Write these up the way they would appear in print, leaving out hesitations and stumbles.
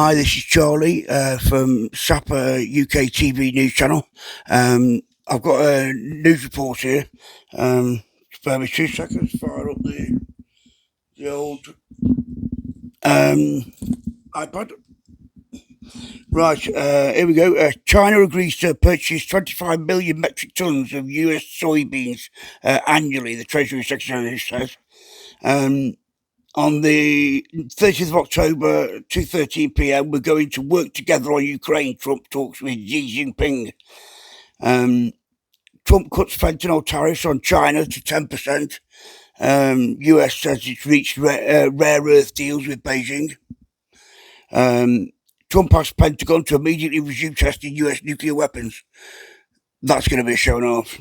Hi, this is Charlie from Sapper UK TV news channel. I've got a news report here. Spare me 2 seconds. Fire up the old iPad. Right, here we go. China agrees to purchase 25 million metric tons of US soybeans annually, the Treasury Secretary says. On the 30th of October, 2:13 p.m, we're going to work together on Ukraine, Trump talks with Xi Jinping. Trump cuts fentanyl tariffs on China to 10%. US says it's reached rare earth deals with Beijing. Trump asked Pentagon to immediately resume testing US nuclear weapons. That's going to be a showing off.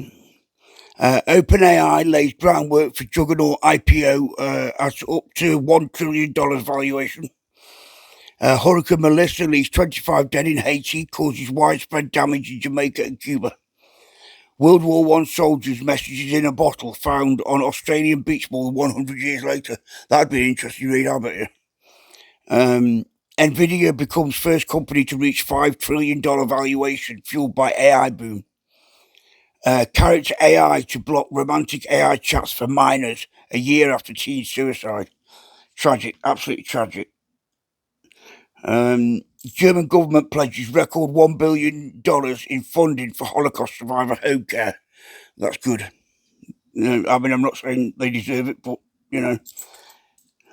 OpenAI lays groundwork for juggernaut IPO at up to $1 trillion valuation. Hurricane Melissa leaves 25 dead in Haiti, causes widespread damage in Jamaica and Cuba. World War I soldiers' messages in a bottle found on Australian beach more than 100 years later. That'd be an interesting read, I bet you. Nvidia becomes first company to reach $5 trillion valuation, fueled by AI boom. Character AI to block romantic AI chats for minors a year after teen suicide. Tragic, absolutely tragic. German government pledges record $1 billion in funding for Holocaust survivor home care. That's good. I mean, I'm not saying they deserve it, but,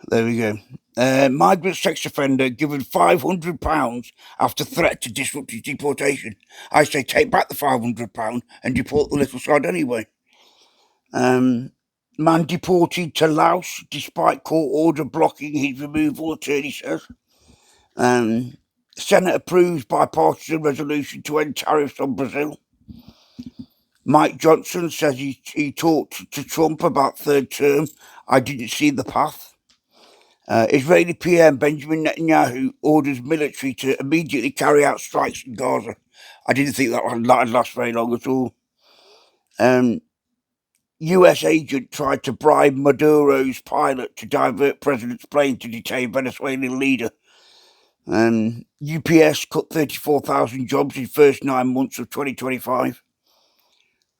there we go. Migrant sex offender given £500 after threat to disrupt his deportation. I say take back the £500 and deport the little sod anyway. Man deported to Laos despite court order blocking his removal, attorney says. Senate approves bipartisan resolution to end tariffs on Brazil. Mike Johnson says he talked to Trump about third term. I didn't see the path. Israeli PM Benjamin Netanyahu orders military to immediately carry out strikes in Gaza. I didn't think that would last very long at all. US agent tried to bribe Maduro's pilot to divert president's plane to detain Venezuelan leader. UPS cut 34,000 jobs in first 9 months of 2025.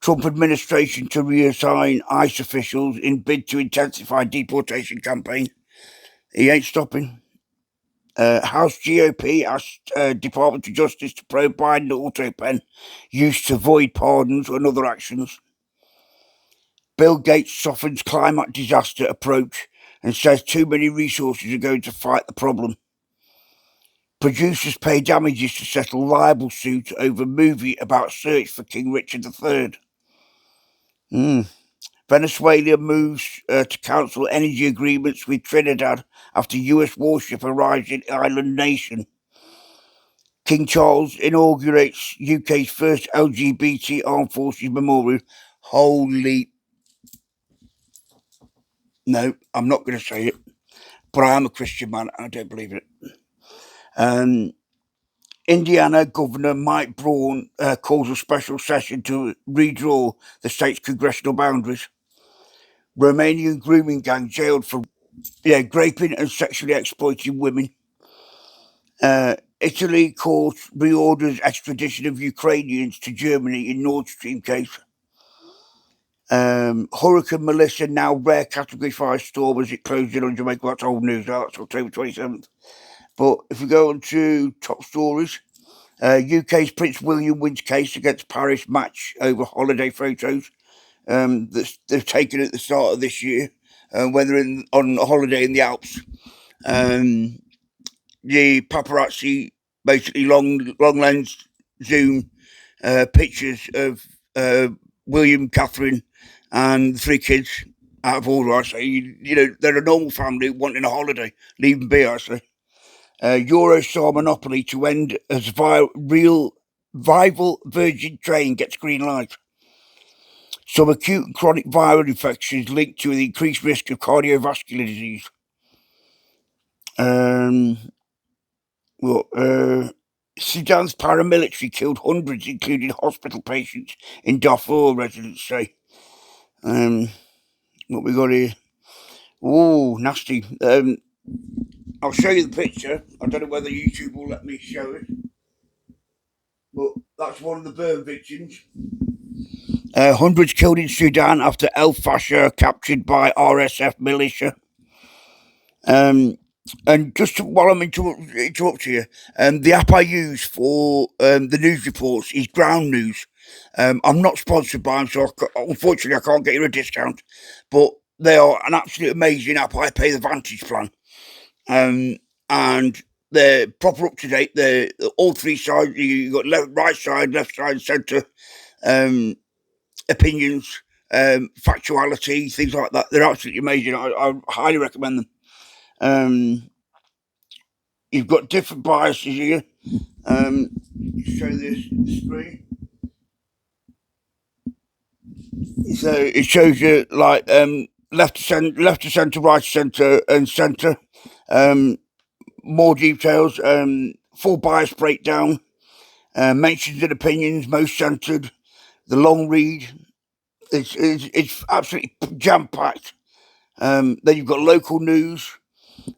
Trump administration to reassign ICE officials in bid to intensify deportation campaign. He ain't stopping. House GOP asked Department of Justice to probe Biden auto pen used to void pardons and other actions. Bill Gates softens climate disaster approach and says too many resources are going to fight the problem. Producers pay damages to settle libel suit over movie about search for King Richard III. Venezuela moves to cancel energy agreements with Trinidad after US warship arrives in island nation. King Charles inaugurates UK's first LGBT Armed Forces Memorial. Holy... No, I'm not going to say it, but I am a Christian man and I don't believe it. Indiana Governor Mike Braun calls a special session to redraw the state's congressional boundaries. Romanian grooming gang jailed for raping and sexually exploiting women. Italy court reorders extradition of Ukrainians to Germany in Nord Stream case. Hurricane Melissa now rare category 5 storm as it closed in on Jamaica. That's old news. That's October 27th. But if we go on to top stories, UK's Prince William wins case against Paris match over holiday photos that they've taken at the start of this year when they're on holiday in the Alps. The paparazzi basically long lens zoom pictures of William, Catherine, and the 3 kids out of order. I say, they're a normal family wanting a holiday. Leave them be, I say. Eurostar monopoly to end as rival Virgin train gets green light. Some acute and chronic viral infections linked to the increased risk of cardiovascular disease. Sudan's paramilitary killed hundreds, including hospital patients in Darfur, residents say. What we got here? Oh, nasty. I'll show you the picture. I don't know whether YouTube will let me show it, but that's one of the burn victims. Hundreds killed in Sudan after El Fasher captured by RSF militia. And just while I'm interrupt you, the app I use for the news reports is Ground News. I'm not sponsored by them, so unfortunately I can't get you a discount. But they are an absolute amazing app. I pay the Vantage plan, and they're proper up to date. They're all three sides. You got right side, left side, centre. Opinions, factuality, things like that. They're absolutely amazing. I highly recommend them. You've got different biases here. Show this screen. So it shows you like left to centre, right to centre, and centre. More details. Full bias breakdown. Mentions and opinions, most centred. The long read. It's absolutely jam packed. Then you've got local news.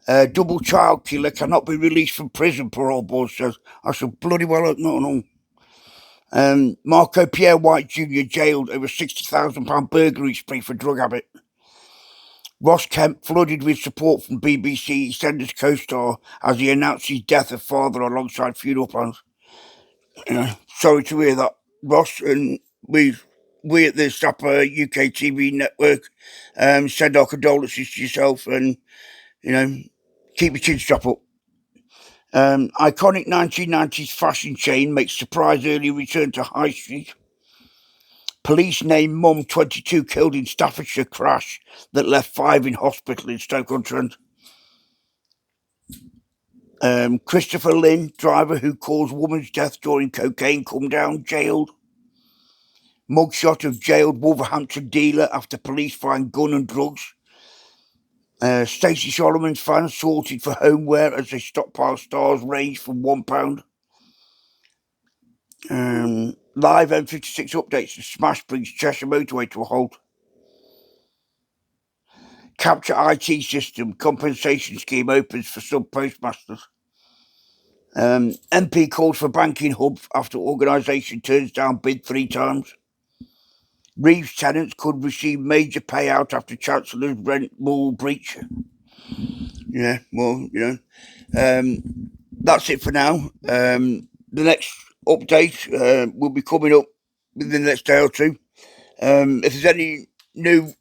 Double child killer cannot be released from prison, parole board says. I said, bloody well, no. Marco Pierre White Jr. jailed over £60,000 burglary spree for drug habit. Ross Kemp flooded with support from BBC EastEnders co-star as he announced his death of father alongside funeral plans. Sorry to hear that, Ross, and we at the Sapper UK TV network send our condolences to yourself, and keep your chin strap up. Iconic 1990s fashion chain makes surprise early return to High Street. Police name mum 22 killed in Staffordshire crash that left 5 in hospital in Stoke-on-Trent. Christopher Lynn, driver who caused woman's death during cocaine come down, jailed. Mugshot of jailed Wolverhampton dealer after police find gun and drugs. Stacey Solomon's fans sorted for homeware as they stockpile stars range from £1. Live M56 updates to Smash brings Cheshire motorway to a halt. Capture IT system compensation scheme opens for sub postmasters. MP calls for banking hub after organisation turns down bid 3 times. Reeves tenants could receive major payout after Chancellor's rent rule breach. Yeah, well, that's it for now. The next update will be coming up within the next day or two. If there's any new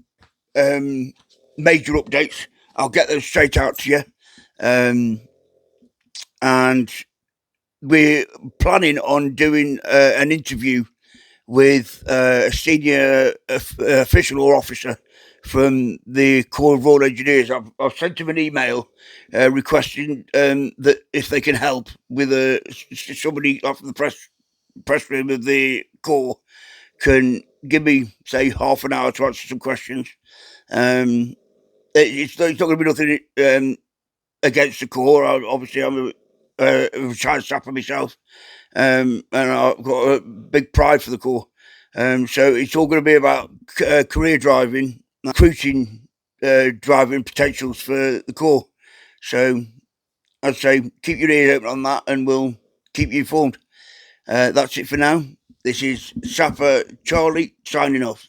major updates, I'll get them straight out to you. And we're planning on doing an interview with a senior official or officer from the Corps of Royal Engineers. I've sent him an email requesting that if they can help with somebody off the press room of the Corps can give me, say, half an hour to answer some questions. It's not going to be nothing against the Corps. Obviously, I'm a child sapper myself, and I've got a big pride for the Corps. So it's all going to be about career driving, recruiting driving potentials for the Corps. So I'd say keep your ears open on that, and we'll keep you informed. That's it for now. This is Sapper Charlie signing off.